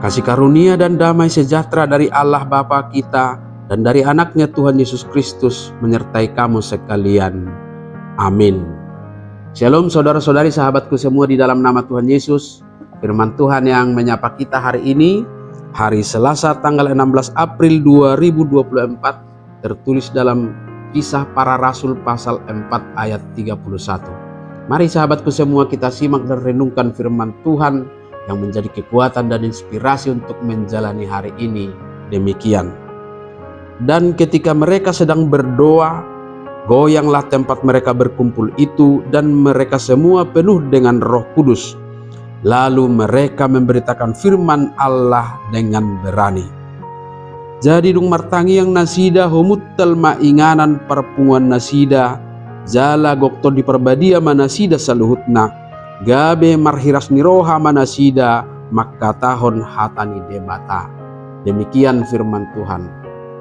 Kasih karunia dan damai sejahtera dari Allah Bapa kita dan dari anaknya Tuhan Yesus Kristus menyertai kamu sekalian. Amin. Shalom saudara-saudari sahabatku semua di dalam nama Tuhan Yesus. Firman Tuhan yang menyapa kita hari ini, hari Selasa tanggal 16 April 2024, tertulis dalam Kisah Para Rasul pasal 4 ayat 31. Mari sahabatku semua kita simak dan renungkan firman Tuhan yang menjadi kekuatan dan inspirasi untuk menjalani hari ini. Demikian. Dan ketika mereka sedang berdoa, goyanglah tempat mereka berkumpul itu, dan mereka semua penuh dengan Roh Kudus. Lalu mereka memberitakan firman Allah dengan berani. Jadi dung martangi yang nasida homuttal mainganan perpunguan nasida, jala gokto di perbadia manasida saluhutna, gabe marhiras niroha manasida makkatahon hatani debata. Demikian firman Tuhan.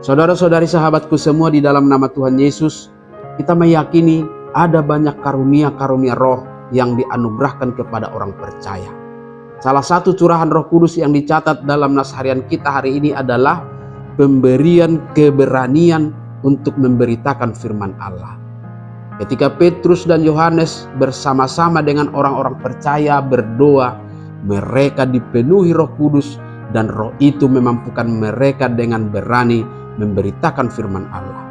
Saudara-saudari sahabatku semua di dalam nama Tuhan Yesus, kita meyakini ada banyak karunia-karunia roh yang dianugerahkan kepada orang percaya. Salah satu curahan Roh Kudus yang dicatat dalam nas harian kita hari ini adalah pemberian keberanian untuk memberitakan firman Allah. Ketika Petrus dan Yohanes bersama-sama dengan orang-orang percaya berdoa, mereka dipenuhi Roh Kudus dan Roh itu memampukan mereka dengan berani memberitakan firman Allah.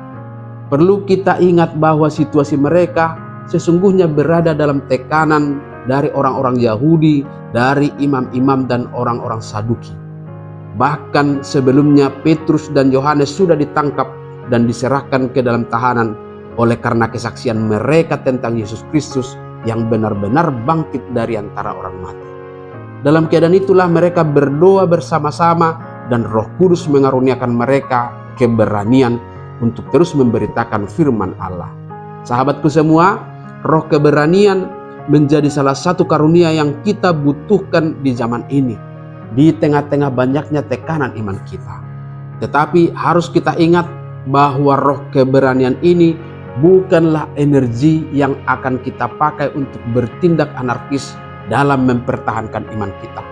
Perlu kita ingat bahwa situasi mereka sesungguhnya berada dalam tekanan dari orang-orang Yahudi, dari imam-imam dan orang-orang Saduki. Bahkan sebelumnya Petrus dan Yohanes sudah ditangkap dan diserahkan ke dalam tahanan oleh karena kesaksian mereka tentang Yesus Kristus yang benar-benar bangkit dari antara orang mati. Dalam keadaan itulah mereka berdoa bersama-sama dan Roh Kudus mengaruniakan mereka keberanian untuk terus memberitakan firman Allah. Sahabatku semua, roh keberanian menjadi salah satu karunia yang kita butuhkan di zaman ini, di tengah-tengah banyaknya tekanan iman kita. Tetapi harus kita ingat bahwa roh keberanian ini bukanlah energi yang akan kita pakai untuk bertindak anarkis dalam mempertahankan iman kita.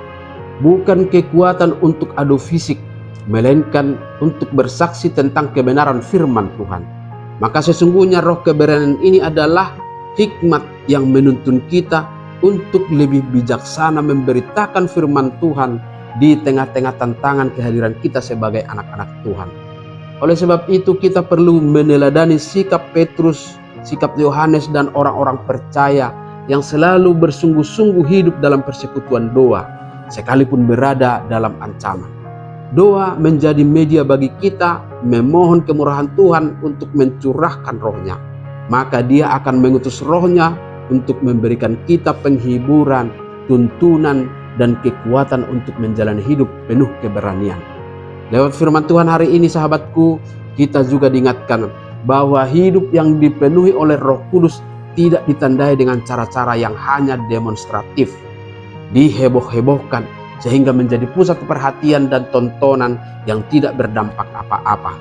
Bukan kekuatan untuk adu fisik, melainkan untuk bersaksi tentang kebenaran firman Tuhan. Maka sesungguhnya roh keberanian ini adalah hikmat yang menuntun kita untuk lebih bijaksana memberitakan firman Tuhan di tengah-tengah tantangan kehadiran kita sebagai anak-anak Tuhan. Oleh sebab itu kita perlu meneladani sikap Petrus, sikap Yohanes dan orang-orang percaya yang selalu bersungguh-sungguh hidup dalam persekutuan doa, sekalipun berada dalam ancaman. Doa menjadi media bagi kita memohon kemurahan Tuhan untuk mencurahkan rohnya. Maka dia akan mengutus rohnya untuk memberikan kita penghiburan, tuntunan, dan kekuatan untuk menjalani hidup penuh keberanian. Lewat firman Tuhan hari ini sahabatku, kita juga diingatkan bahwa hidup yang dipenuhi oleh Roh Kudus tidak ditandai dengan cara-cara yang hanya demonstratif, diheboh-hebohkan, sehingga menjadi pusat perhatian dan tontonan yang tidak berdampak apa-apa.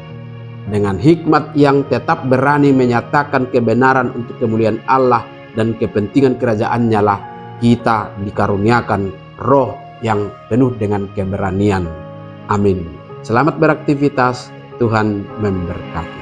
Dengan hikmat yang tetap berani menyatakan kebenaran untuk kemuliaan Allah dan kepentingan kerajaannya lah kita dikaruniakan roh yang penuh dengan keberanian. Amin. Selamat beraktivitas, Tuhan memberkati.